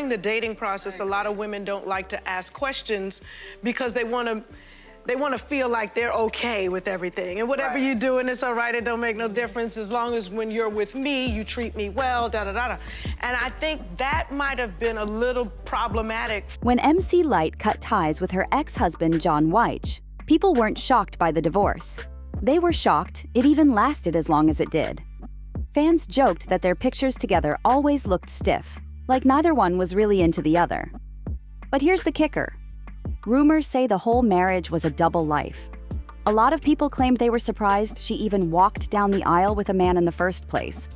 during the dating process, a lot of women don't like to ask questions because they want to feel like they're okay with everything. And whatever you do, and it's all right, it don't make no difference as long as when you're with me, you treat me well, da-da-da-da. And I think that might have been a little problematic. When MC Lyte cut ties with her ex-husband, John White, people weren't shocked by the divorce. They were shocked it even lasted as long as it did. Fans joked that their pictures together always looked stiff, like neither one was really into the other. But here's the kicker. Rumors say the whole marriage was a double life. A lot of people claimed they were surprised she even walked down the aisle with a man in the first place.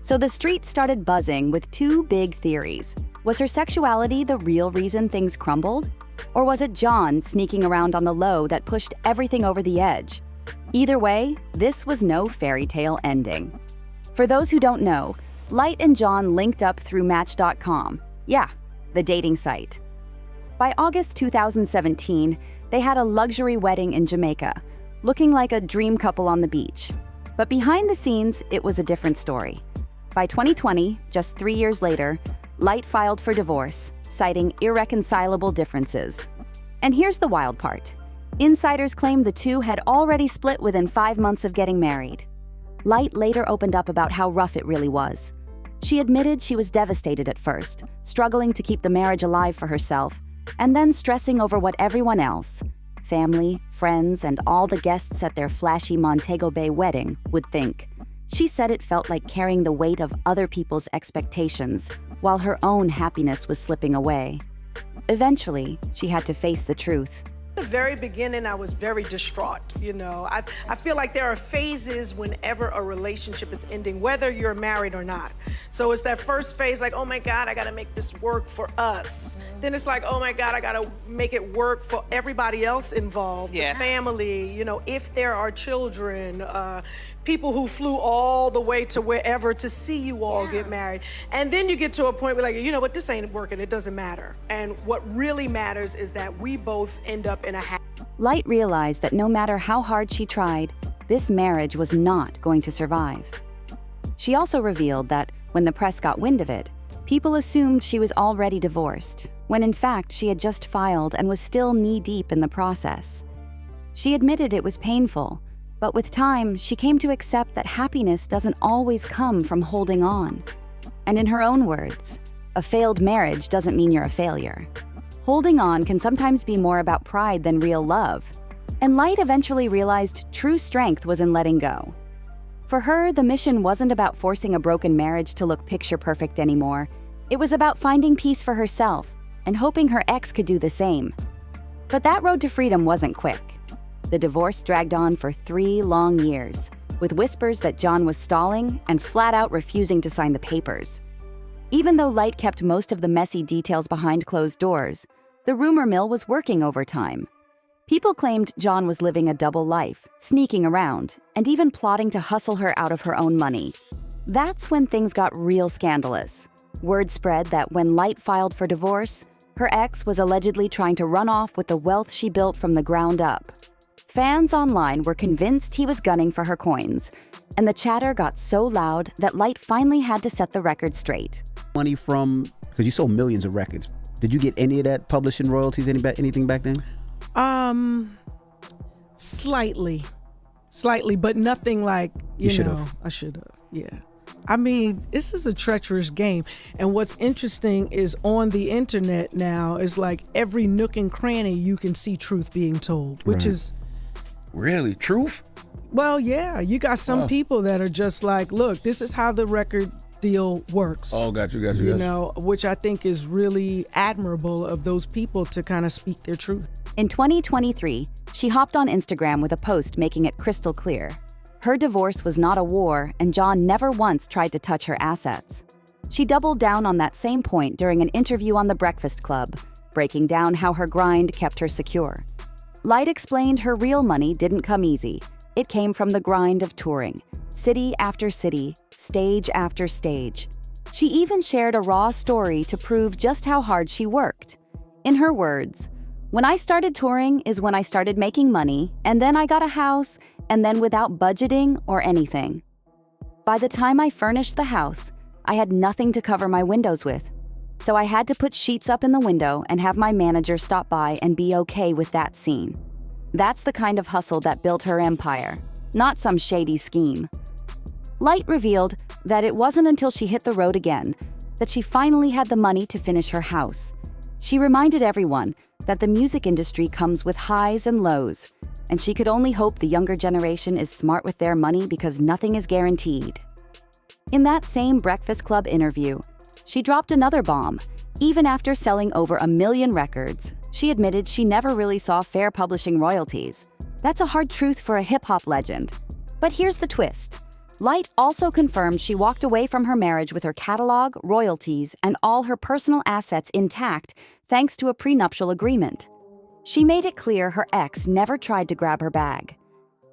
So the street started buzzing with two big theories. Was her sexuality the real reason things crumbled? Or was it John sneaking around on the low that pushed everything over the edge? Either way, this was no fairy tale ending. For those who don't know, Lyte and John linked up through Match.com. Yeah, the dating site. By August 2017, they had a luxury wedding in Jamaica, looking like a dream couple on the beach. But behind the scenes, it was a different story. By 2020, just 3 years later, Lyte filed for divorce, citing irreconcilable differences. And here's the wild part. Insiders claim the two had already split within 5 months of getting married. Lyte later opened up about how rough it really was. She admitted she was devastated at first, struggling to keep the marriage alive for herself, and then stressing over what everyone else, family, friends, and all the guests at their flashy Montego Bay wedding, would think. She said it felt like carrying the weight of other people's expectations, while her own happiness was slipping away. Eventually, she had to face the truth. At the very beginning, I was very distraught, you know. I feel like there are phases whenever a relationship is ending, whether you're married or not. So it's that first phase, like, oh my God, I gotta make this work for us. Then it's like, oh my God, I gotta make it work for everybody else involved, the family, you know, if there are children, people who flew all the way to wherever to see you all get married. And then you get to a point where like, you know what, this ain't working, it doesn't matter. And what really matters is that we both end up in a Lyte realized that no matter how hard she tried, this marriage was not going to survive. She also revealed that when the press got wind of it, people assumed she was already divorced, when in fact she had just filed and was still knee-deep in the process. She admitted it was painful, but with time, she came to accept that happiness doesn't always come from holding on. And in her own words, a failed marriage doesn't mean you're a failure. Holding on can sometimes be more about pride than real love. And Lyte eventually realized true strength was in letting go. For her, the mission wasn't about forcing a broken marriage to look picture-perfect anymore. It was about finding peace for herself and hoping her ex could do the same. But that road to freedom wasn't quick. The divorce dragged on for 3 long years, with whispers that John was stalling and flat out refusing to sign the papers. Even though Lyte kept most of the messy details behind closed doors, the rumor mill was working overtime. People claimed John was living a double life, sneaking around, and even plotting to hustle her out of her own money. That's when things got real scandalous. Word spread that when Lyte filed for divorce, her ex was allegedly trying to run off with the wealth she built from the ground up. Fans online were convinced he was gunning for her coins, and the chatter got so loud that Lyte finally had to set the record straight. Money from, because you sold millions of records. Did you get any of that publishing royalties, anything back then? Slightly, but nothing like, you know, I should have, yeah. I mean, this is a treacherous game. And what's interesting is on the internet now is like every nook and cranny you can see truth being told, which is... Really? Truth? Well, yeah. You got some people that are just like, look, this is how the record deal works. Oh, got you. You know, which I think is really admirable of those people to kind of speak their truth. In 2023, she hopped on Instagram with a post making it crystal clear. Her divorce was not a war, and John never once tried to touch her assets. She doubled down on that same point during an interview on The Breakfast Club, breaking down how her grind kept her secure. Lyte explained her real money didn't come easy. It came from the grind of touring, city after city, stage after stage. She even shared a raw story to prove just how hard she worked. In her words, "When I started touring is when I started making money, and then I got a house, and then without budgeting or anything. By the time I furnished the house, I had nothing to cover my windows with. So I had to put sheets up in the window and have my manager stop by and be okay with that scene. That's the kind of hustle that built her empire, not some shady scheme. Lyte revealed that it wasn't until she hit the road again that she finally had the money to finish her house. She reminded everyone that the music industry comes with highs and lows, and she could only hope the younger generation is smart with their money because nothing is guaranteed. In that same Breakfast Club interview, she dropped another bomb. Even after selling over 1 million records, she admitted she never really saw fair publishing royalties. That's a hard truth for a hip-hop legend. But here's the twist. Lyte also confirmed she walked away from her marriage with her catalog, royalties, and all her personal assets intact thanks to a prenuptial agreement. She made it clear her ex never tried to grab her bag.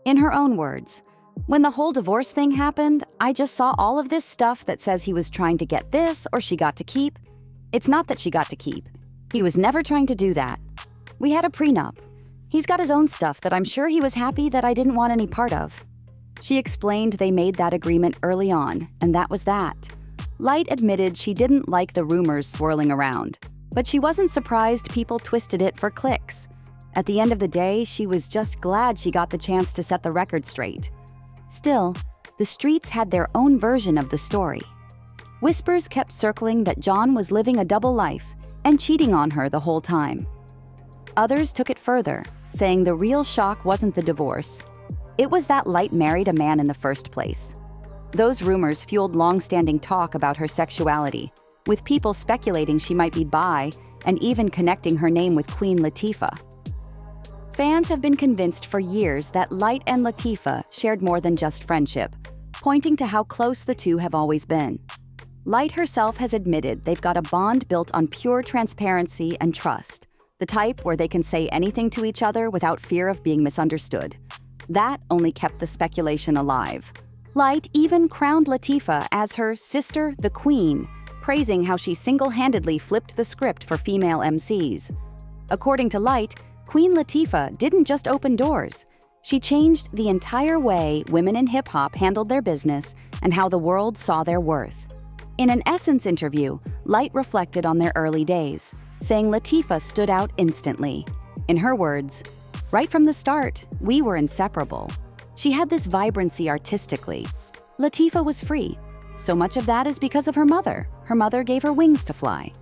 In her own words, "When the whole divorce thing happened, I just saw all of this stuff that says he was trying to get this or she got to keep. It's not that she got to keep. He was never trying to do that. We had a prenup. He's got his own stuff that I'm sure he was happy that I didn't want any part of." She explained they made that agreement early on, and that was that. Lyte admitted she didn't like the rumors swirling around, but she wasn't surprised people twisted it for clicks. At the end of the day, she was just glad she got the chance to set the record straight. Still, the streets had their own version of the story. Whispers kept circling that John was living a double life and cheating on her the whole time. Others took it further, saying the real shock wasn't the divorce. It was that Lyte married a man in the first place. Those rumors fueled long-standing talk about her sexuality, with people speculating she might be bi and even connecting her name with Queen Latifah. Fans have been convinced for years that Lyte and Latifah shared more than just friendship, pointing to how close the two have always been. Lyte herself has admitted they've got a bond built on pure transparency and trust, the type where they can say anything to each other without fear of being misunderstood. That only kept the speculation alive. Lyte even crowned Latifah as her sister, the Queen, praising how she single-handedly flipped the script for female MCs. According to Lyte, Queen Latifah didn't just open doors. She changed the entire way women in hip-hop handled their business and how the world saw their worth. In an Essence interview, Lyte reflected on their early days, saying Latifah stood out instantly. In her words, "Right from the start, we were inseparable. She had this vibrancy artistically. Latifah was free. So much of that is because of her mother. Her mother gave her wings to fly."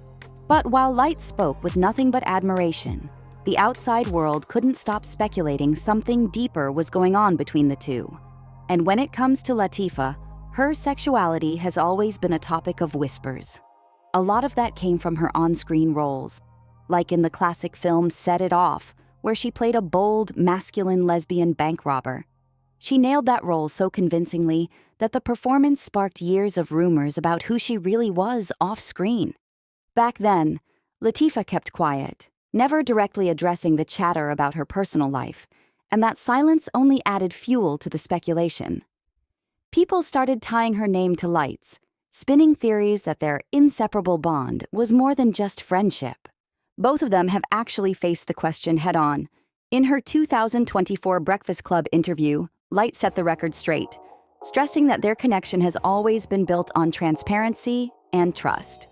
But while Lyte spoke with nothing but admiration, the outside world couldn't stop speculating something deeper was going on between the two. And when it comes to Latifah, her sexuality has always been a topic of whispers. A lot of that came from her on-screen roles, like in the classic film Set It Off, where she played a bold, masculine lesbian bank robber. She nailed that role so convincingly that the performance sparked years of rumors about who she really was off-screen. Back then, Latifah kept quiet, never directly addressing the chatter about her personal life, and that silence only added fuel to the speculation. People started tying her name to Lyte's, spinning theories that their inseparable bond was more than just friendship. Both of them have actually faced the question head-on. In her 2024 Breakfast Club interview, Lyte set the record straight, stressing that their connection has always been built on transparency and trust.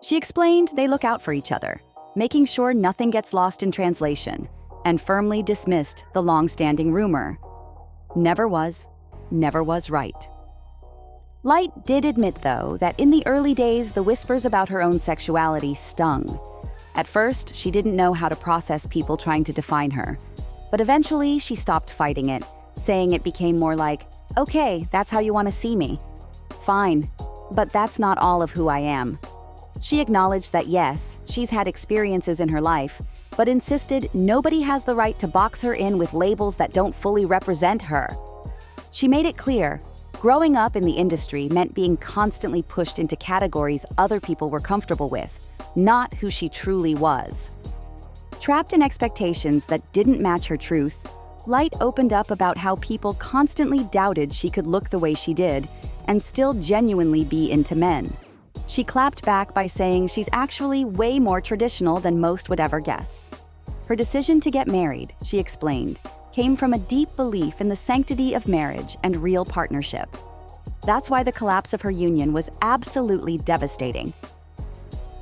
She explained they look out for each other, making sure nothing gets lost in translation, and firmly dismissed the long-standing rumor. Never was right. Lyte did admit, though, that in the early days, the whispers about her own sexuality stung. At first, she didn't know how to process people trying to define her. But eventually, she stopped fighting it, saying it became more like, "Okay, that's how you want to see me. Fine, but that's not all of who I am." She acknowledged that yes, she's had experiences in her life, but insisted nobody has the right to box her in with labels that don't fully represent her. She made it clear, growing up in the industry meant being constantly pushed into categories other people were comfortable with, not who she truly was. Trapped in expectations that didn't match her truth, Lyte opened up about how people constantly doubted she could look the way she did and still genuinely be into men. She clapped back by saying she's actually way more traditional than most would ever guess. Her decision to get married, she explained, came from a deep belief in the sanctity of marriage and real partnership. That's why the collapse of her union was absolutely devastating.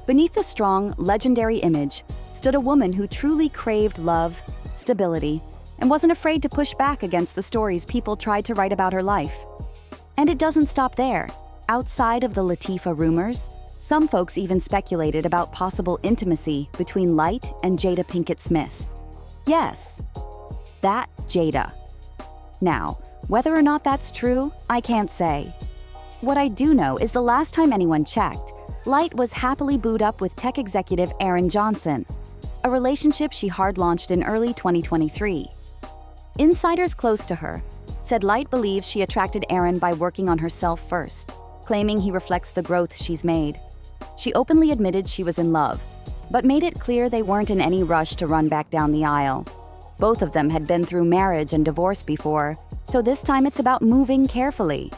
Beneath the strong, legendary image stood a woman who truly craved love, stability, and wasn't afraid to push back against the stories people tried to write about her life. And it doesn't stop there. Outside of the Latifah rumors, some folks even speculated about possible intimacy between Lyte and Jada Pinkett Smith. Yes, that Jada. Now, whether or not that's true, I can't say. What I do know is the last time anyone checked, Lyte was happily booed up with tech executive Aaron Johnson, a relationship she hard-launched in early 2023. Insiders close to her said Lyte believes she attracted Aaron by working on herself first, claiming he reflects the growth she's made. She openly admitted she was in love, but made it clear they weren't in any rush to run back down the aisle. Both of them had been through marriage and divorce before, so this time it's about moving carefully.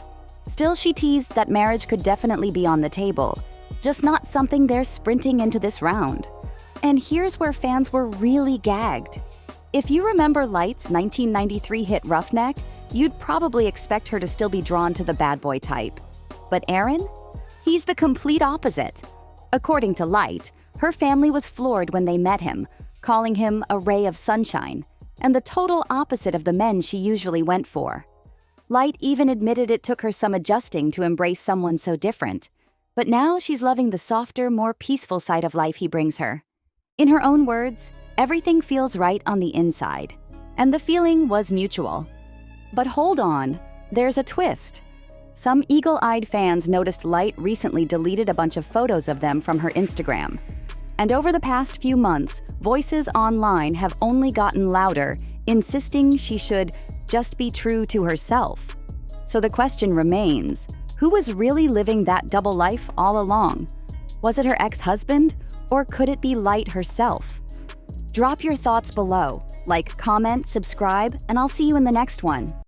Still, she teased that marriage could definitely be on the table, just not something they're sprinting into this round. And here's where fans were really gagged. If you remember Lyte's 1993 hit Roughneck, you'd probably expect her to still be drawn to the bad boy type. But Aaron? He's the complete opposite. According to Lyte, her family was floored when they met him, calling him a ray of sunshine, and the total opposite of the men she usually went for. Lyte even admitted it took her some adjusting to embrace someone so different, but now she's loving the softer, more peaceful side of life he brings her. In her own words, everything feels right on the inside, and the feeling was mutual. But hold on, there's a twist. Some eagle-eyed fans noticed Lyte recently deleted a bunch of photos of them from her Instagram. And over the past few months, voices online have only gotten louder, insisting she should just be true to herself. So the question remains, who was really living that double life all along? Was it her ex-husband, or could it be Lyte herself? Drop your thoughts below, like, comment, subscribe, and I'll see you in the next one.